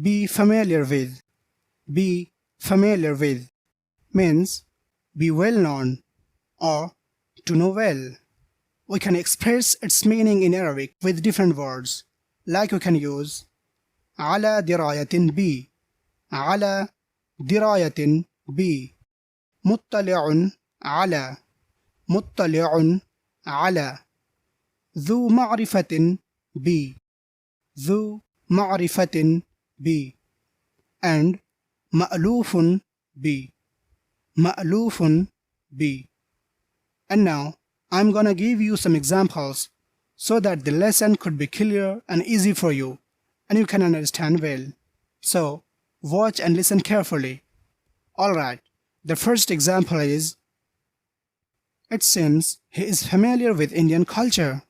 Be familiar with. Be familiar with means be well known or to know well. We can express its meaning in Arabic with different words, like we can use على دراية ب على دراية ب مطلع على مطلع على ذو معرفة ب ذو معرفة ب and مألوف ب مألوف ب. And now I'm gonna give you some examples so that the lesson could be clear and easy for you and you can understand well. So watch and listen carefully. Alright, the first example is, it seems he is familiar with Indian culture.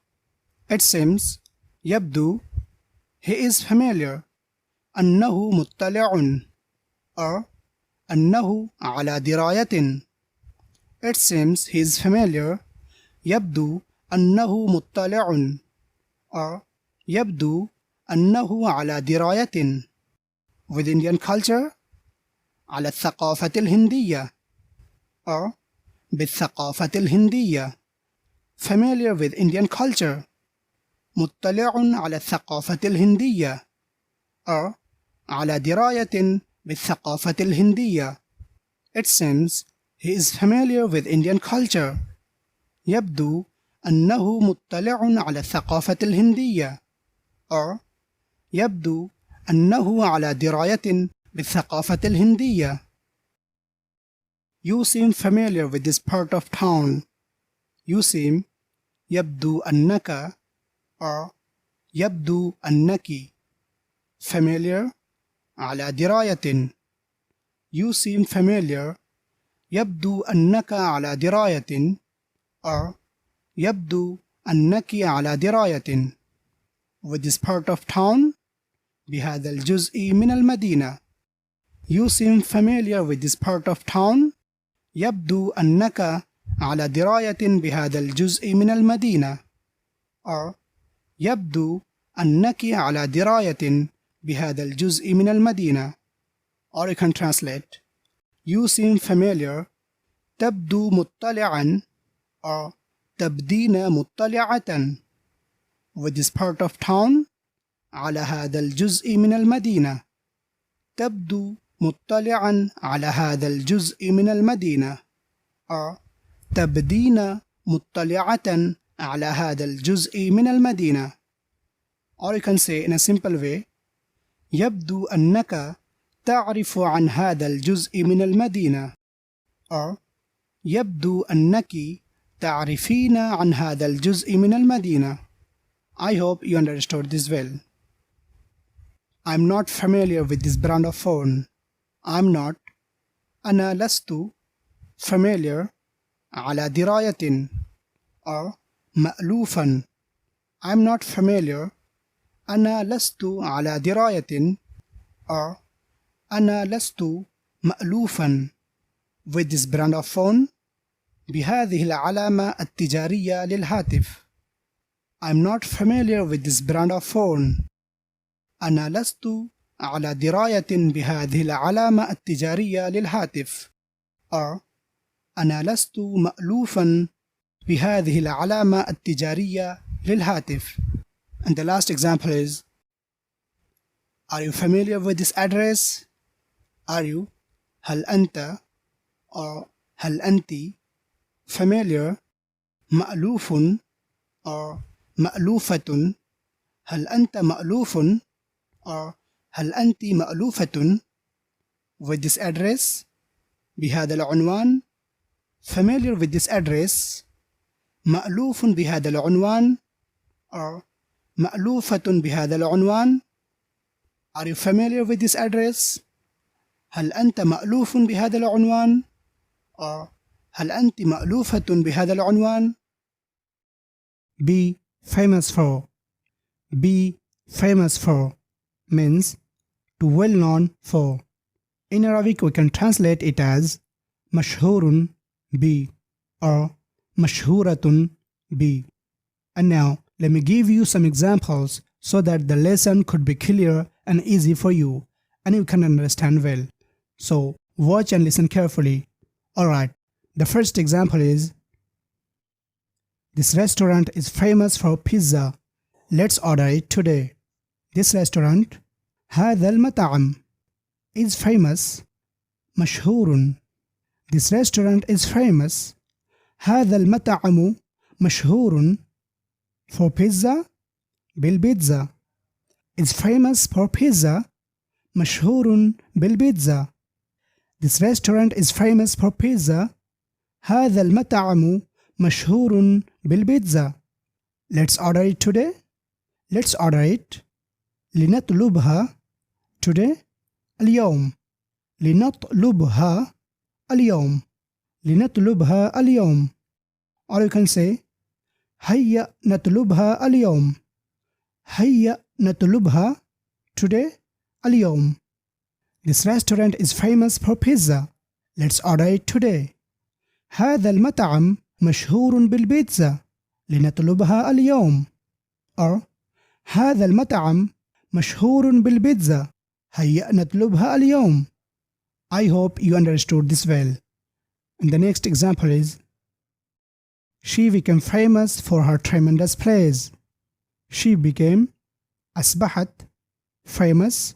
It seems يبدو he is familiar أنه مطلع or أنه على دراية. It seems he is familiar يبدو أنه مطلع or يبدو أنه على دراية with Indian culture على الثقافة الهندية or بالثقافة الهندية. Familiar with Indian culture مطلع على الثقافة الهندية or على دراية بالثقافة الهندية. It seems he is familiar with Indian culture. يبدو أنه مطلع على الثقافة الهندية or يبدو أنه على دراية بالثقافة الهندية. You seem familiar with this part of town. You seem يبدو أنك or يبدو أنك familiar على دراية. You seem familiar يبدو أنك على دراية or يبدو أنك على دراية with this part of town بهذا الجزء من المدينة. You seem familiar with this part of town يبدو أنك على دراية بهذا الجزء من المدينة or يبدو أنك على دراية بهذا الجزء من المدينة. Or you can translate, you seem familiar تبدو مطلعا or تبدين مطلعة with this part of town على هذا الجزء من المدينة. تبدو مطلعا على هذا الجزء من المدينة or تبدين مطلعة على هذا الجزء من المدينة. Or you can say in a simple way, يبدو أنك تعرف عن هذا الجزء من المدينة or يبدو أنك تعرفين عن هذا الجزء من المدينة. I hope you understood this well. I'm not familiar with this brand of phone. I'm not. أنا لست familiar على دراية or مألوفا. I'm not familiar أنا لست على دراية or أنا لست مألوفا with this brand of phone بهذه العلامة التجارية للهاتف. I'm not familiar with this brand of phone. أنا لست على دراية بهذه العلامة التجارية للهاتف or أنا لست مألوفا بهذه العلامة التجارية للهاتف. And the last example is, are you familiar with this address? Are you هل أنت or هل أنت familiar مألوف or مألوفة. هل أنت مألوف or هل أنت مألوفة with this address بهذا العنوان. Familiar with this address مألوف بهذا العنوان or مألوفة بهذا العنوان. Are you familiar with this address? هل أنت مألوف بهذا العنوان or هل أنت مألوفة بهذا العنوان. Be famous for. Be famous for means to well known for. In Arabic we can translate it as مشهور ب or مشهورة ب. And now let me give you some examples so that the lesson could be clear and easy for you. and you can understand well. So watch and listen carefully. Alright, the first example is, this restaurant is famous for pizza. Let's order it today. This restaurant, هذا المطعم, is famous, مشهور. This restaurant is famous, هذا المطعم مشهور, for pizza, بالبيتزا. Is famous for pizza, مشهور بالبيتزا. This restaurant is famous for pizza, هذا المطعم مشهور بالبيتزا. Let's order it today. Let's order it. لنطلبها today, اليوم. لنطلبها اليوم. لنطلبها اليوم. Or you can say, هيا نطلبها اليوم. هيا نطلبها today, اليوم. This restaurant is famous for pizza. Let's order it today. هذا المطعم مشهور بالبيتزا. لنطلبها اليوم. Or هذا المطعم مشهور بالبيتزا. هيا نطلبها اليوم. I hope you understood this well. And the next example is, she became famous for her tremendous plays. She became, أصبحت, famous,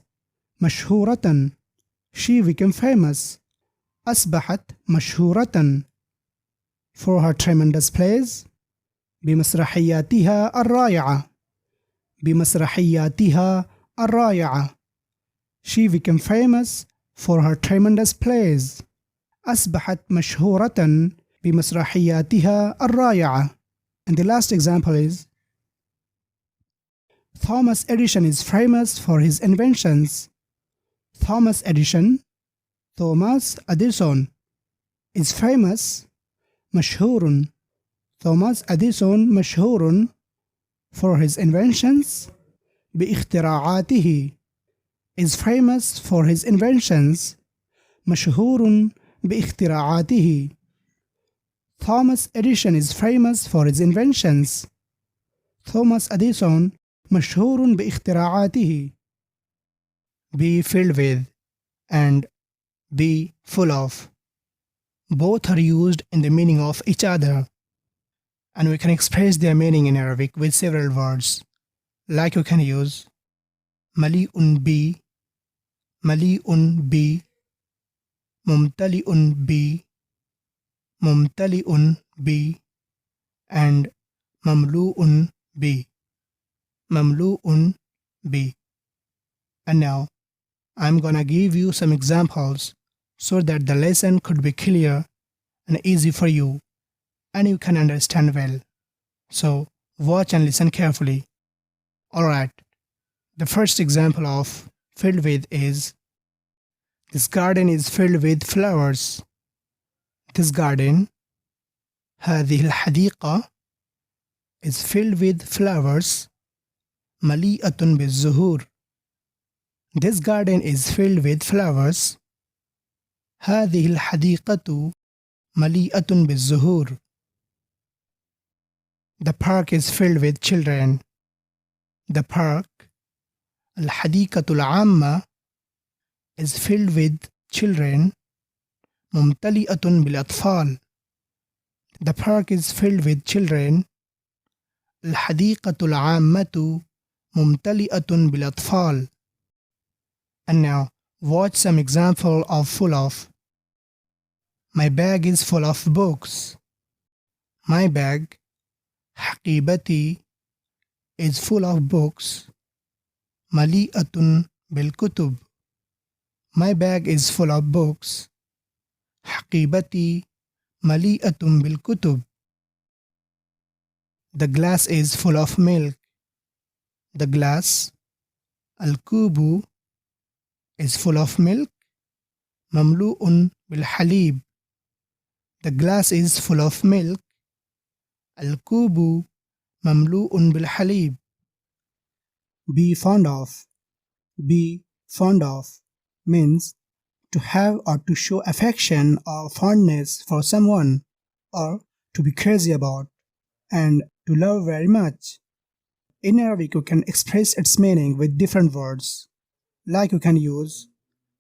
مشهورة. She became famous, أصبحت مشهورة, for her tremendous plays, بمسرحياتها الرائعة. بمسرحياتها الرائعة. She became famous for her tremendous plays. أصبحت مشهورة بمسرحياتها الرائعة. And the last example is, Thomas Edison is famous for his inventions. Thomas Edison is famous, مشهور. Thomas Edison مشهور for his inventions, باختراعاته. Is famous for his inventions, مشهور باختراعاته. Thomas Edison is famous for his inventions. Thomas Edison مشهور باختراعاته. Be filled with and be full of. Both are used in the meaning of each other, and we can express their meaning in Arabic with several words. Like you can use مليء بي, مليء بي, ممتلئ بي, ممتلئ بي, and مملوء بي, مملوء بي. And now I'm gonna give you some examples so that the lesson could be clear and easy for you and you can understand well. So watch and listen carefully. Alright, the first example of filled with is, this garden is filled with flowers. This garden, هذه الحديقة, is filled with flowers, مليئة بالزهور. This garden is filled with flowers, هذه الحديقة مليئة بالزهور. The park is filled with children. The park, الحديقة العامة, is filled with children, ممتلئة بالأطفال. The park is filled with children, الحديقة العامة ممتلئة بالأطفال. And now watch some example of full of. My bag is full of books. My bag, حقيبتي, is full of books, مليئة بالكتب. My bag is full of books, حقيبتي مليئة بالكتب. The glass is full of milk. The glass, الكوب, is full of milk, مملوء بالحليب. The glass is full of milk, الكوب مملوء بالحليب. Be fond of. Be fond of means to have or to show affection or fondness for someone, or to be crazy about and to love very much. In Arabic, you can express its meaning with different words. Like you can use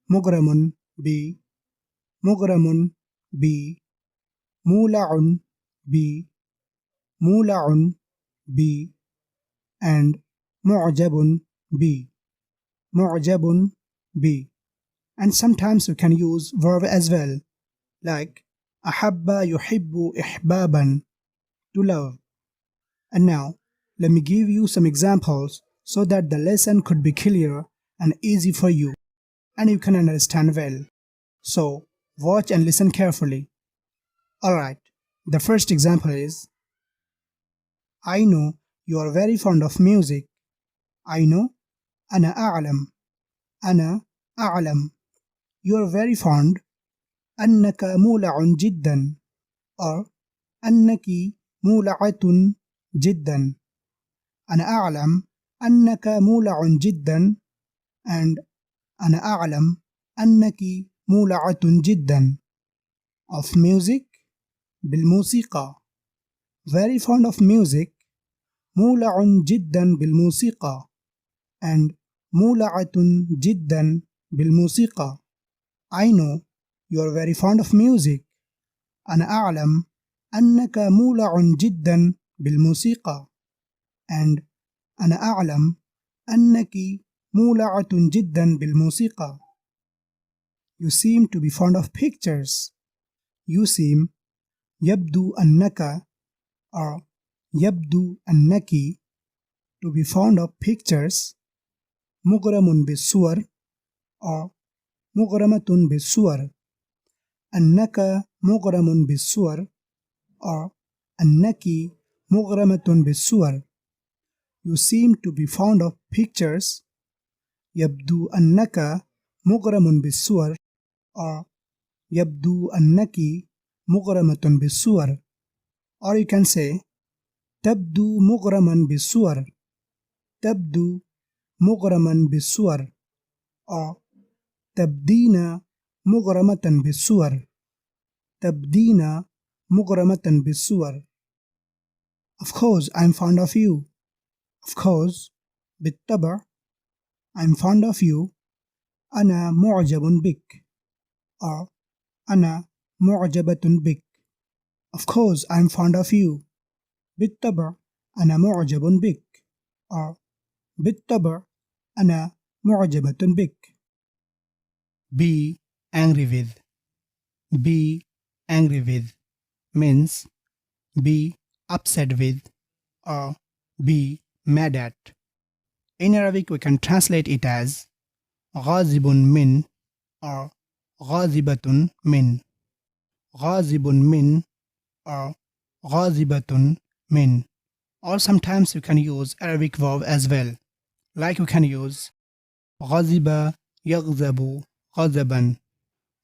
مغرم ب مغرم ب مولع ب مولع ب and معجب ب معجب ب. And sometimes we can use verb as well, like أحب يحب إحبابا, to love. And now let me give you some examples so that the lesson could be clear and easy for you and you can understand well. So watch and listen carefully. Alright, the first example is I know you are very fond of music. I know أنا أعلم أنا أعلم You are very fond. أنك مولع جدا or أنك مولعة جدا. أنا أعلم أنك مولع جدا and أنا أعلم أنك مولعة جدا. Of music بالموسيقى. Very fond of music. مولع جدا بالموسيقى and مولعة جدا بالموسيقى. I know you are very fond of music. أنا أعلم أنك مولع جدا بالموسيقى and أنا أعلم أنك مولعة جدا بالموسيقى. You seem to be fond of pictures. You seem يبدو أنك or يبدو أنك to be fond of pictures. مغرم بالصور or مغرمة بالصور. أنك مغرم بالصور or أنك مغرمة بالصور. You seem to be fond of pictures. يبدو أنك مغرم بالصور or يبدو أنك مغرمة بالصور. Or you can say تبدو مغرما بالصور. تبدو مغرما بالصور or تبدين مغرمة بالصور. تبدين مغرمة بالصور. Of course, I'm fond of you. Of course, بالطبع. I'm fond of you. أنا معجب بك. or أنا معجبة بك. Of course, I'm fond of you. بالطبع أنا معجب بك. or بالطبع أنا معجبة بك. Be angry with. Be angry with means be upset with or be mad at. In Arabic we can translate it as غاضب من or غاضبة من. غاضب من or غاضبة من. Or sometimes you can use Arabic verb as well. Like you can use غضب يغضب غضبا.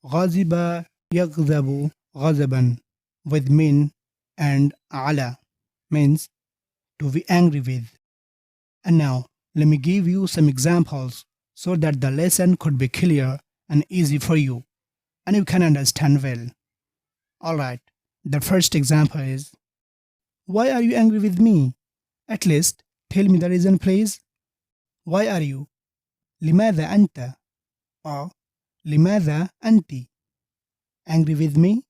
غضب يغضب غضبا with min and ala means to be angry with. And now let me give you some examples so that the lesson could be clear and easy for you and you can understand well. Alright, the first example is why are you angry with me? At least tell me the reason please. Why are you? لماذا أنت? or لماذا أنت angry with me?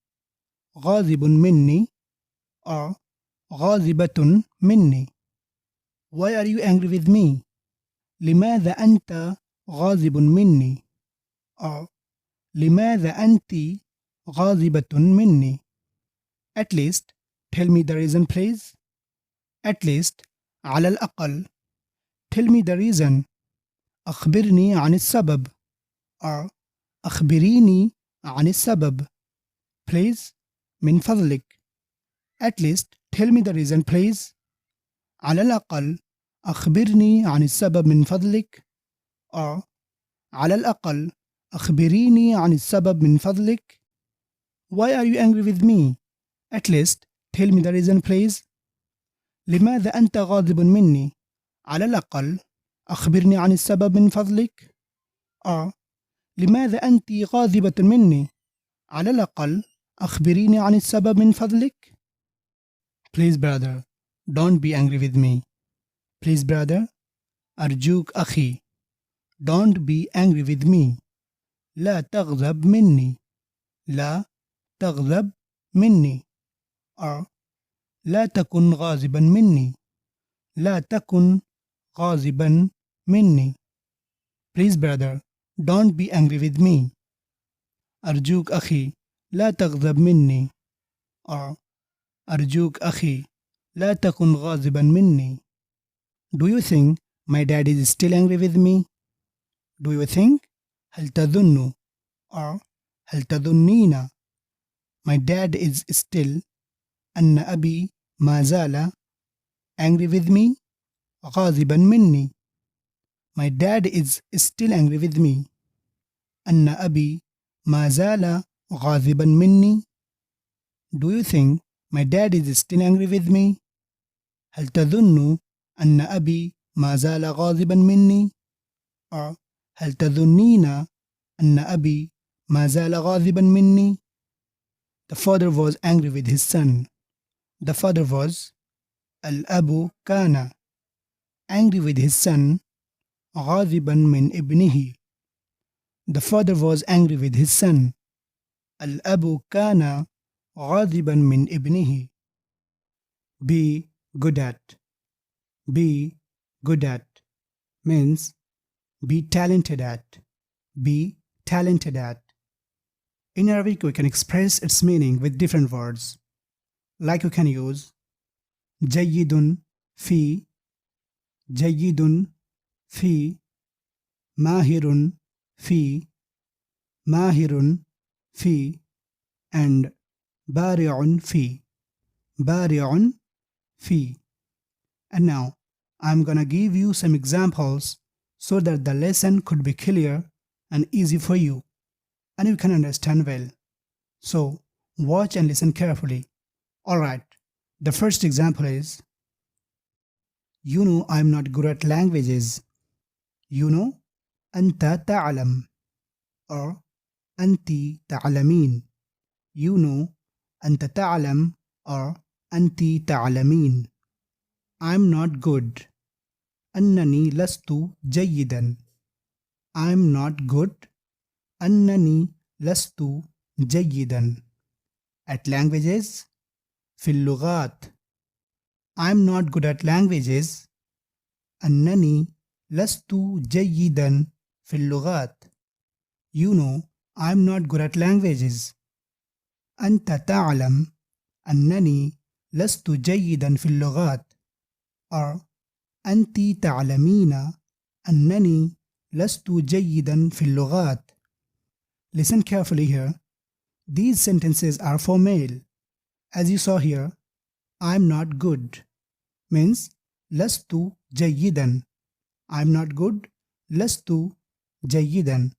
غاضب مني or غاضبة مني. Why are you angry with me? لماذا أنت غاضب مني or لماذا أنت غاضبة مني. At least tell me the reason please. At least على الأقل tell me the reason. أخبرني عن السبب or أخبريني عن السبب. Please من فضلك. At least tell me the reason please. على الأقل أخبرني عن السبب من فضلك or على الأقل أخبريني عن السبب من فضلك. Why are you angry with me? At least tell me the reason please. لماذا أنت غاضب مني؟ على الأقل أخبرني عن السبب من فضلك. or لماذا أنت غاضبة مني؟ على الأقل أخبريني عن السبب من فضلك. Please brother, don't be angry with me. Please brother, أرجوك أخي, don't be angry with me. لا تغضب مني. لا تغضب مني. or لا تكن غاضبا مني. لا تكن غاضبا مني. Please brother, don't be angry with me. أرجوك أخي لا تغضب مني. or أرجوك أخي لا تكن غاضبا مني. Do you think my dad is still angry with me? Do you think? هل تظن or هل تظنين my dad is still أن أبي ما زال angry with me غاضبا مني. My dad is still angry with me. أن أبي ما زال غاضبا مني. Do you think my dad is still angry with me? هل تظن أن أبي ما زال غاضبا مني؟ or هل تظنين أن أبي ما زال غاضبا مني؟ The father was angry with his son. The father was الأب كان angry with his son غاضبا من ابنه. The father was angry with his son. الأب كان غاضبا من ابنه. Be good at. Be good at means be talented at. Be talented at. In Arabic, we can express its meaning with different words. Like we can use جيد في, جيد في, ماهر في, ماهر في, and بارع في, بارع في. And now I'm gonna give you some examples so that the lesson could be clear and easy for you and you can understand well. So watch and listen carefully. Alright, the first example is You know I'm not good at languages. You know أنت تعلم or أنت تعلمين. You know أنت تعلم or أنت تعلمين. I'm not good. أنني لست جيدا. I'm not good. أنني لست جيدا. At languages في اللغات. I'm not good at languages. أنني لست جيدا في اللغات. You know I'm not good at languages. أنت تعلم أنني لست جيدا في اللغات. or أنت تعلمين أنني لست جيدا في اللغات. Listen carefully here. These sentences are for male. As you saw here, I'm not good means لست جيدا. I'm not good, لست جيدا.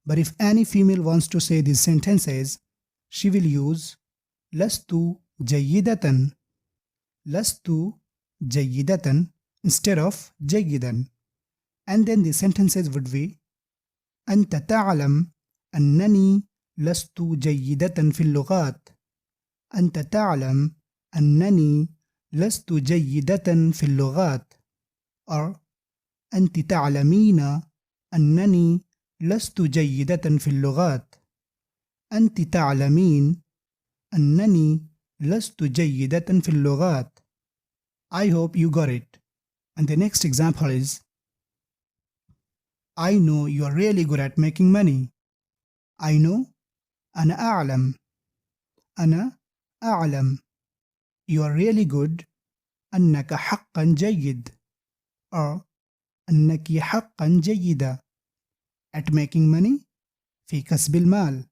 But if any female wants to say these sentences, she will use لست جيدة. لست جيدة instead of جيدا. And then the sentences would be أنت تعلم أنني لست جيدة في اللغات. أنت تعلم أنني لست جيدة في اللغات. or أنت تعلمين أنني لست جيدة في اللغات. أنت تعلمين أنني لست جيدة في اللغات. I hope you got it. And the next example is I know you are really good at making money. I know أنا أعلم. أنا أعلم. You are really good. أنك حقا جيد. or أنك حقا جيدة. At making money في كسب المال.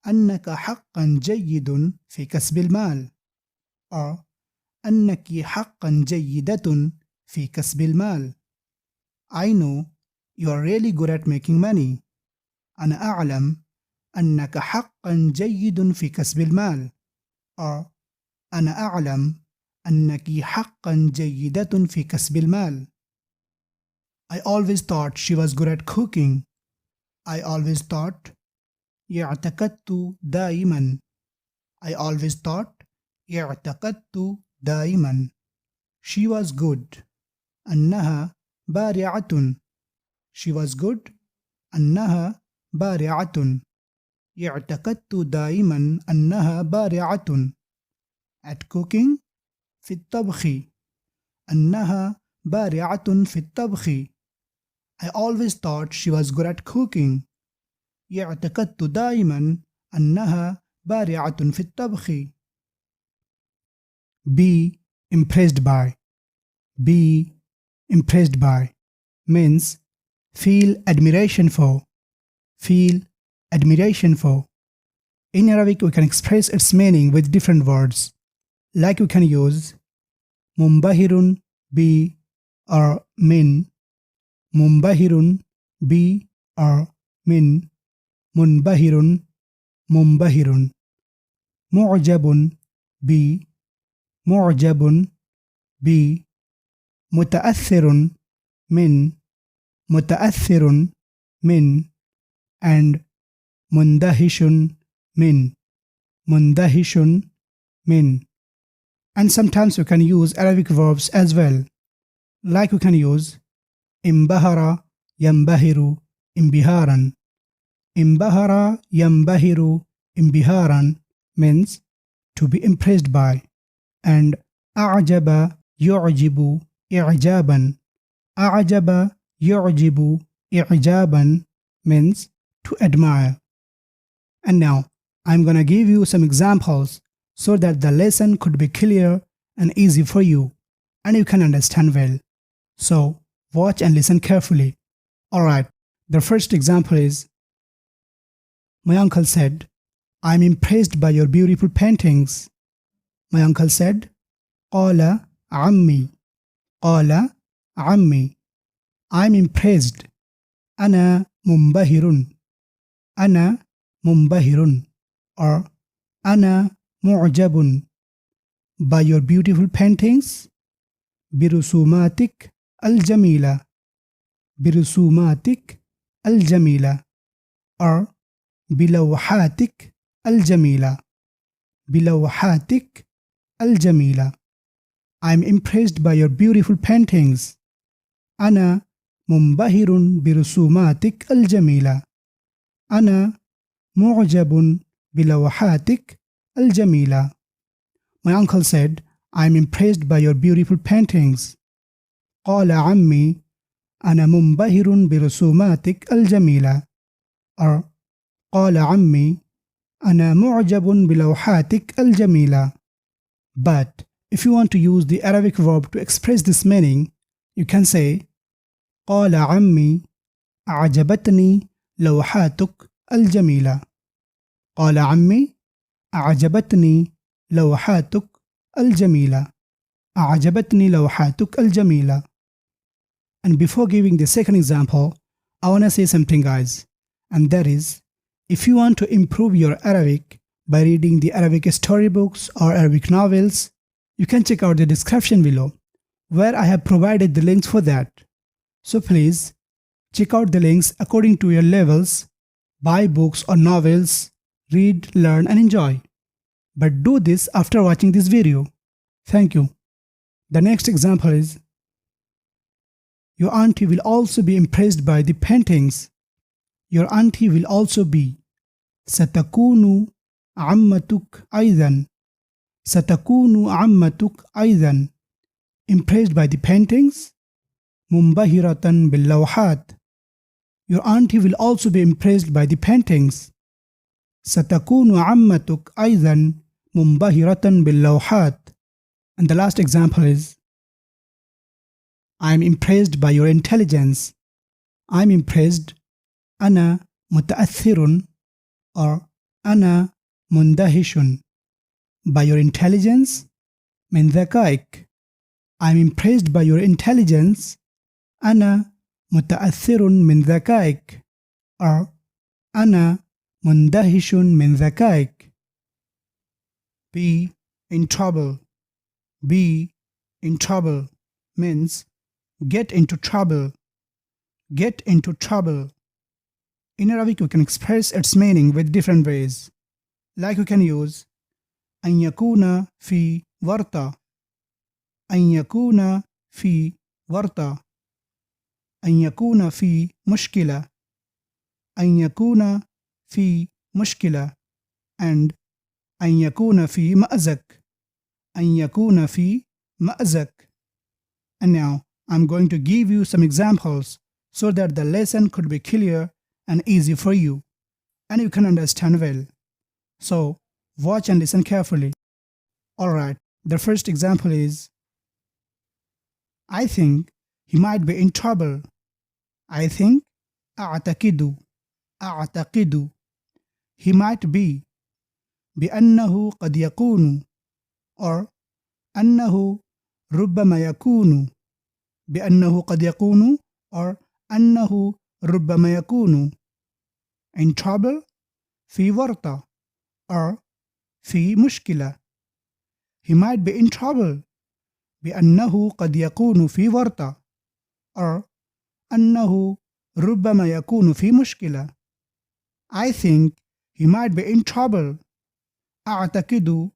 أنك حقا جيد في كسب المال. or أنك حقا جيدة في كسب المال. I know you are really good at making money. أنا أعلم أنك حقا جيد في كسب المال. or أنا أعلم أنك حقا جيدة في كسب المال. I always thought she was good at cooking. I always thought اعتقدت دائما. I always thought اعتقدت دائما. She was good. أنها بارعة. She was good. أنها بارعة. اعتقدت دائما أنها بارعة. At cooking في الطبخ. أنها بارعة في الطبخ. I always thought she was good at cooking. اعتقدت دائما أنها بارعة في الطبخ. Be impressed by. Be impressed by means feel admiration for. Feel admiration for. In Arabic, we can express its meaning with different words. Like we can use منبهر be or min. منبهر be or min. منبهر منبهر. معجب be معجب be. متأثر من متأثر من and مندهش من مندهش من. And sometimes we can use Arabic verbs as well. Like we can use انبهر ينبهر انبهارا. انبهر ينبهر انبهارا means to be impressed by. And أعجب يعجب إعجابا. أعجب يعجب إعجابا means to admire. And now I'm gonna give you some examples so that the lesson could be clear and easy for you and you can understand well. So watch and listen carefully. Alright, the first example is, my uncle said, I'm impressed by your beautiful paintings. My uncle said, قال عمي. قال عمي. I'm impressed. أنا منبهر. أنا منبهر or أنا معجب by your beautiful paintings. برسوماتك الجميلة. برسوماتك الجميلة or بلوحاتك الجميلة. بلوحاتك الجميلة. I'm impressed by your beautiful paintings. أنا منبهر برسوماتك الجميلة. أنا معجب بلوحاتك الجميلة. My uncle said, I'm impressed by your beautiful paintings. قال عمي أنا منبهر برسوماتك الجميلة or قال عمي أنا معجب بلوحاتك الجميلة. But if you want to use the Arabic verb to express this meaning, you can say قال عمي أعجبتني لوحاتك الجميلة. قال عمي أعجبتني لوحاتك الجميلة. أعجبتني لوحاتك الجميلة. And before giving the second example, I want to say something, guys, and that is, if you want to improve your Arabic by reading the Arabic storybooks or Arabic novels, you can check out the description below, where I have provided the links for that. So please check out the links according to your levels, buy books or novels, read, learn and enjoy. But do this after watching this video. Thank you. The next example is, your auntie will also be impressed by the paintings. Your auntie will also be. ستكون عمتك أيضا. ستكون عمتك أيضا. Impressed by the paintings. منبهرة باللوحات. Your auntie will also be impressed by the paintings. ستكون عمتك أيضا منبهرة باللوحات. And the last example is, I'm impressed by your intelligence. I'm impressed. أنا متأثر or أنا مندهش by your intelligence. من ذكائك. I'm impressed by your intelligence. أنا متأثر من ذكائك or أنا مندهش من ذكائك. Be in trouble. Be in trouble means get into trouble. Get into trouble. In Arabic, we can express its meaning with different ways. Like we can use أن يكون في ورطة. أن يكون في ورطة. أن يكون في مشكلة. أن يكون في مشكلة and أن يكون في مأزق أن يكون في مأزق. And now I'm going to give you some examples so that the lesson could be clear and easy for you and you can understand well. So watch and listen carefully. Alright, the first example is I think he might be in trouble. I think أعتقد he might be بأنه قد يكون or أنه ربما يكون بأنه قد يكون or أنه ربما يكون in trouble في ورطة or في مشكلة. He might be in trouble بأنه قد يكون في ورطة or أنه ربما يكون في مشكلة. I think he might be in trouble. أعتقد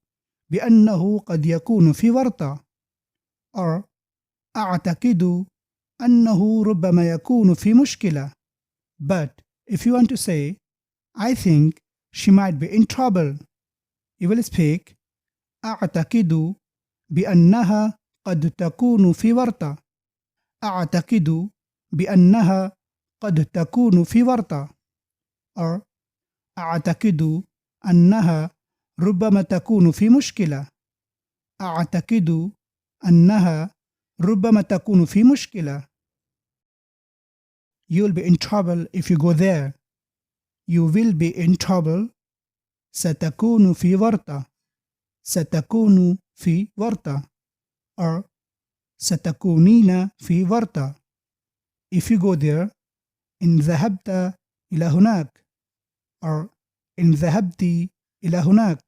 بأنه قد يكون في ورطة or أعتقد أنه ربما يكون في مشكلة. But if you want to say I think she might be in trouble, you will speak أعتقد بأنها قد تكون في ورطة. أعتقد بأنها قد تكون في ورطة or أعتقد أنها ربما تكون في مشكلة. أعتقد أنها ربما تكون في مشكلة. You'll be in trouble if you go there. You will be in trouble. ستكون في ورطة. ستكون في ورطة or ستكونين في ورطة. If you go there, إن ذهبت إلى هناك or إن ذهبت إلى هناك.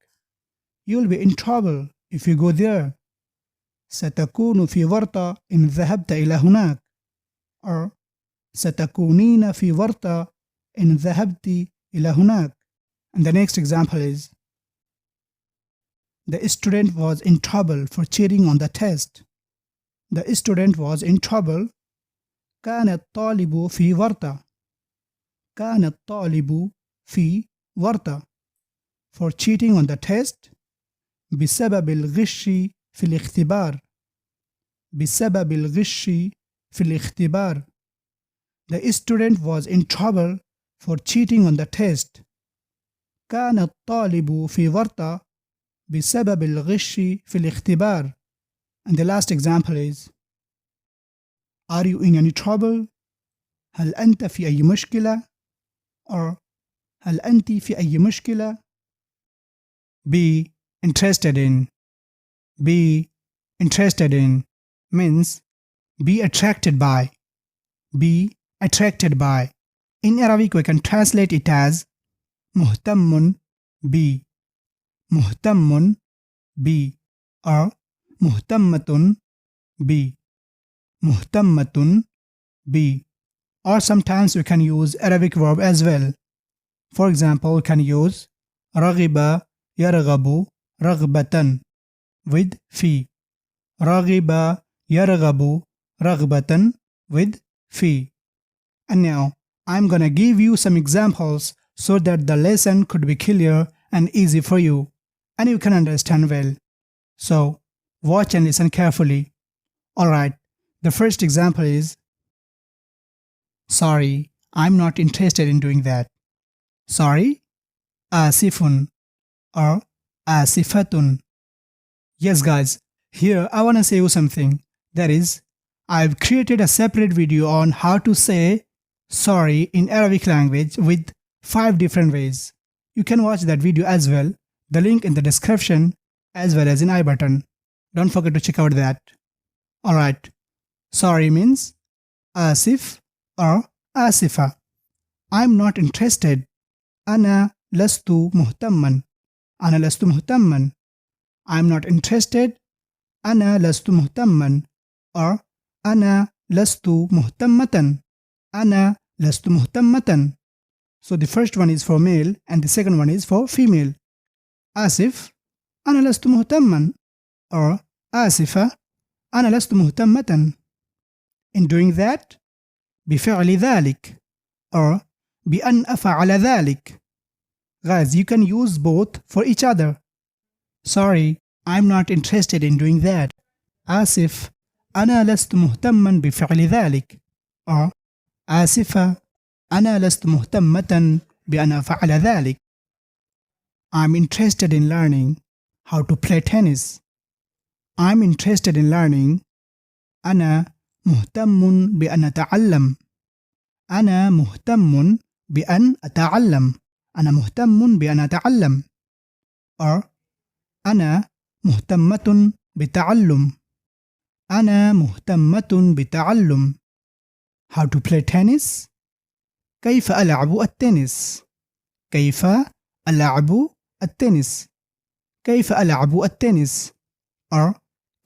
You'll be in trouble if you go there. ستكون في ورطة إن ذهبت إلى هناك or ستكونين في ورطة إن ذهبت إلى هناك. And the next example is the student was in trouble for cheating on the test. The student was in trouble. كان الطالب في ورطة. كان الطالب في ورطة for cheating on the test بسبب الغش في الاختبار. بسبب الغش في الاختبار. The student was in trouble for cheating on the test. كان الطالب في ورطة بسبب الغش في الاختبار. And the last example is Are you in any trouble? هل أنت في أي مشكلة؟ or هل أنت في أي مشكلة؟ Be interested in. Be interested in means be attracted by. Be attracted by. In Arabic we can translate it as مهتم بي. مهتم بي or مهتمة بي. مهتمة بي. Or sometimes we can use Arabic verb as well. For example, we can use رغب يرغب رغبة with في. رغب يرغب رغبة with في. And now I'm gonna give you some examples so that the lesson could be clear and easy for you and you can understand well. So watch and listen carefully. Alright, the first example is Sorry, I'm not interested in doing that. Sorry, آسف or آسفة. Yes guys, here I want to say you something. That is, I've created a separate video on how to say sorry in Arabic language with 5 different ways. You can watch that video as well. The link in the description as well as in I button. Don't forget to check out that. Alright, sorry means آسف or آسفة. I'm not interested. أنا لست مهتما. أنا لست مهتما. I'm not interested. أنا لست مهتما. or أنا لست مهتمة. أنا لست مهتمة. So the first one is for male and the second one is for female. آسف أنا لست مهتما. or آسفة أنا لست مهتمة. In doing that بفعل ذلك or بأن أفعل ذلك. Guys, you can use both for each other. Sorry, I'm not interested in doing that. آسف، أنا لست مهتما بفعل ذلك. Or آسفة، أنا لست مهتمة بأن أفعل ذلك. I'm interested in learning how to play tennis. I'm interested in learning. أنا مهتم بأن أتعلم. أنا مهتم بأن أتعلم. أنا مهتم بأن أتعلم. Or أنا مهتمة بتعلم. أنا مهتمة بتعلم. How to play tennis? كيف ألعب التنس؟ كيف ألعب التنس؟ كيف ألعب التنس؟ Or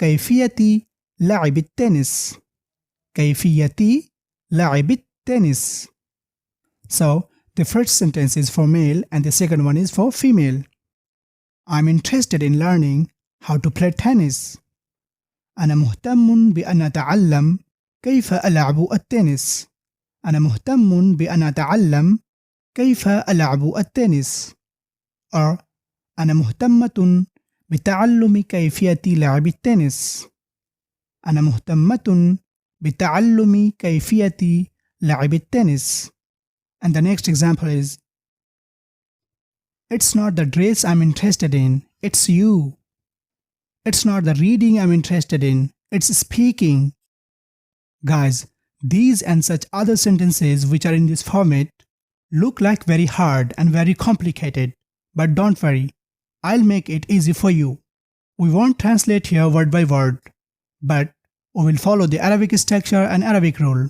كيفية لعب التنس؟ كيفية لعب التنس. So, the first sentence is for male and the second one is for female. I'm interested in learning how to play tennis. أنا مهتم بأن أتعلم كيف ألعب التنس. أنا مهتم بأن أتعلم كيف ألعب التنس. Or أنا مهتمة بتعلم كيفية لعب التنس. أنا مهتمة بتعلم كيفية لعب التنس. And the next example is, it's not the dress I'm interested in, it's you. It's not the reading I'm interested in, it's speaking. Guys, these and such other sentences which are in this format look like very hard and very complicated, but don't worry, I'll make it easy for you. We won't translate here word by word, but we will follow the Arabic structure and Arabic rule.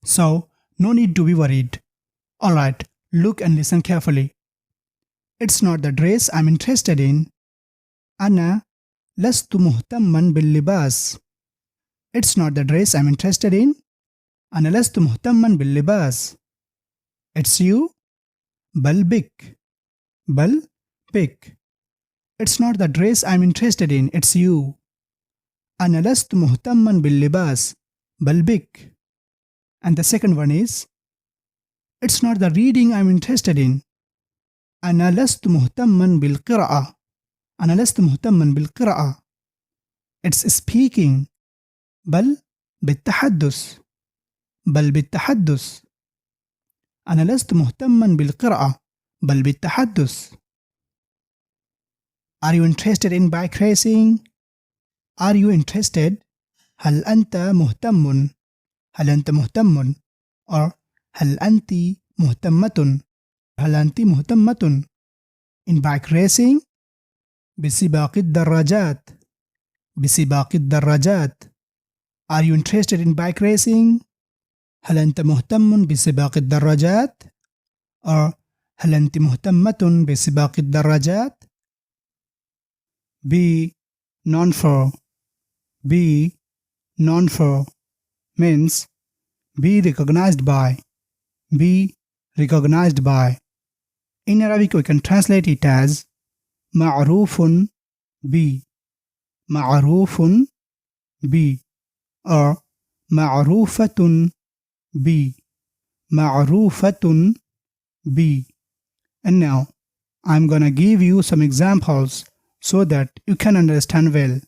So, no need to be worried. Alright, look and listen carefully. It's not the dress I'm interested in. أنا لست مهتما باللباس. It's not the dress I'm interested in. أنا لست مهتما باللباس. It's you. بل بك. بل بك. It's not the dress I'm interested in. It's you. أنا لست مهتما باللباس. بل بك. And the second one is, it's not the reading I'm interested in. أنا لست مهتما بالقراءة. أنا لست مهتما بالقراءة. It's speaking. بل بالتحدث. بل بالتحدث. أنا لست مهتما بالقراءة. بل بالتحدث. Are you interested in bike racing? Are you interested? هل أنت مهتم؟ هل أنت مهتم؟ Or هل أنت مهتمة؟ هل أنت مهتمة؟ In bike racing, بسباق الدراجات. بسباق الدراجات. Are you interested in bike racing? هل أنت مهتم بسباق الدراجات؟ Or هل أنت مهتمة بسباق الدراجات؟ Be known for. Be known for means be recognized by. Be recognized by. In Arabic we can translate it as معروف ب. معروف ب. Or معروفة ب. معروفة ب. And now I'm gonna give you some examples so that you can understand well.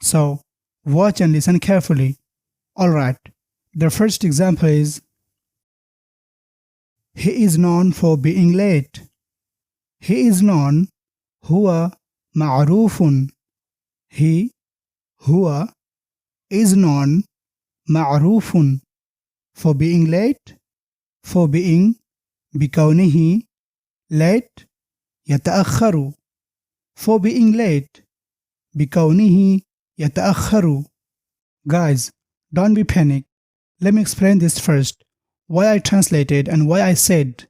So watch and listen carefully. Alright, the first example is, he is known for being late. He is known. هو معروف. He هو is known. معروف for being late. For being بكونه late يتأخر. For being late بكونه يتأخر. Guys, don't be panicked. Let me explain this first. Why I translated and why I said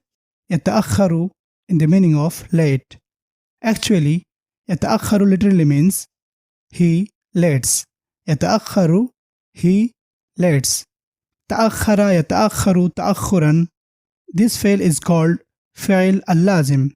يتأخر in the meaning of late. Actually, يتأخر literally means he lates. يتأخر, he lates. تأخر يتأخر تأخرا. This فعل is called فعل اللازم.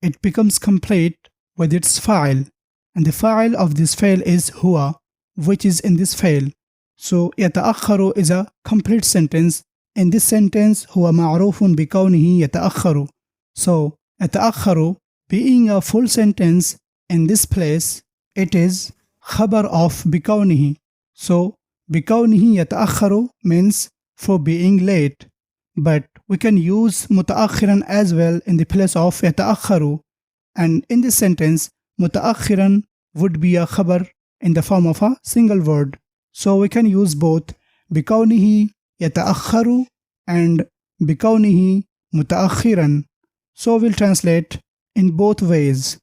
It becomes complete with its فاعل. And the فاعل of this فعل is هو, which is in this فعل. So يتأخر is a complete sentence In this sentence هو معروف بكونه يتأخر. So يتأخر being a full sentence in this place, it is خبر of بكونه. So بكونه يتأخر means for being late. But we can use متأخرا as well in the place of يتأخر. And in this sentence متأخرا would be a خبر in the form of a single word. So we can use both بكونه يتأخر and بكونه متأخرا. So we'll translate in both ways.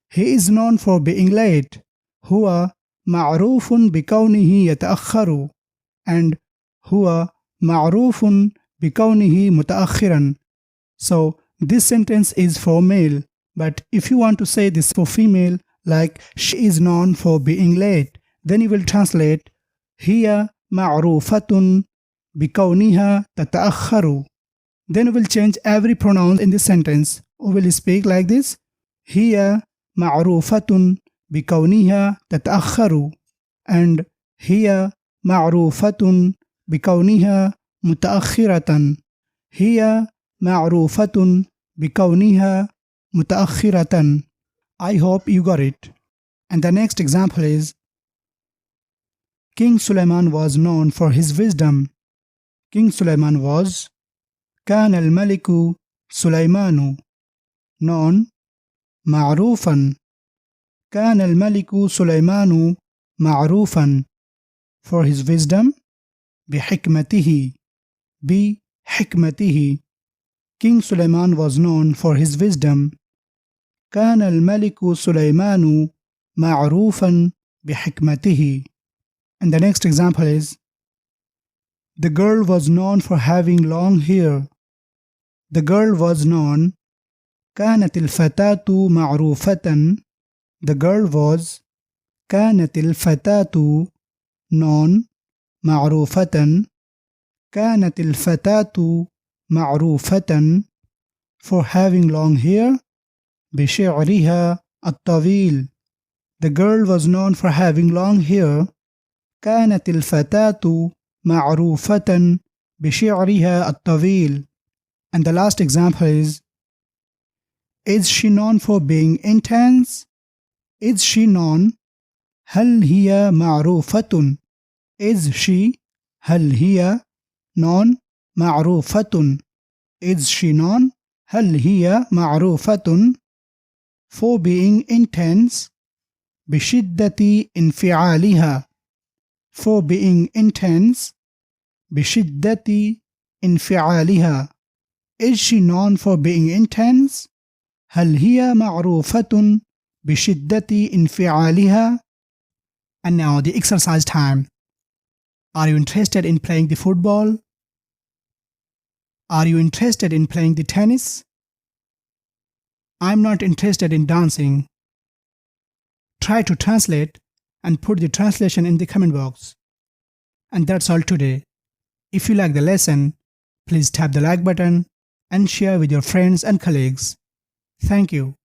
He is known for being late. هو معروف بكونه يتأخر. And هو معروف بكونه متأخرا. So this sentence is for male. But if you want to say this for female, like she is known for being late, then you will translate هي معروفة بكونها تتأخر. Then we will change every pronoun in this sentence. We will speak like this. هي معروفة بكونها تتأخر. And هي معروفة بكونها متأخرة. هي معروفة بكونها متأخرة. I hope you got it. And the next example is King Suleiman was known for his wisdom. King Suleiman was كان الملك سليمان. known معروفا. كان الملك سليمان معروفا for his wisdom بحكمته. بحكمته. King Suleiman was known for his wisdom. كان الملك سليمان معروفا بحكمته. And the next example is the girl was known for having long hair. The girl was known. كانت الفتاة معروفة. The girl was. كانت الفتاة known معروفة. كانت الفتاة معروفة for having long hair بشعرها الطويل. The girl was known for having long hair. كانت الفتاة معروفة بشعرها الطويل. And the last example is she known for being intense? Is she known? هل هي معروفة? Is she? هل هي known معروفة? Is she known? هل هي معروفة for being intense بشدة انفعالها. For being intense بشدة انفعالها. Is she known for being intense? هل هي معروفة بشدة انفعالها? And now the exercise time. Are you interested in playing the football? Are you interested in playing the tennis? I'm not interested in dancing. Try to translate and put the translation in the comment box. And that's all today. If you like the lesson, please tap the like button and share with your friends and colleagues. Thank you.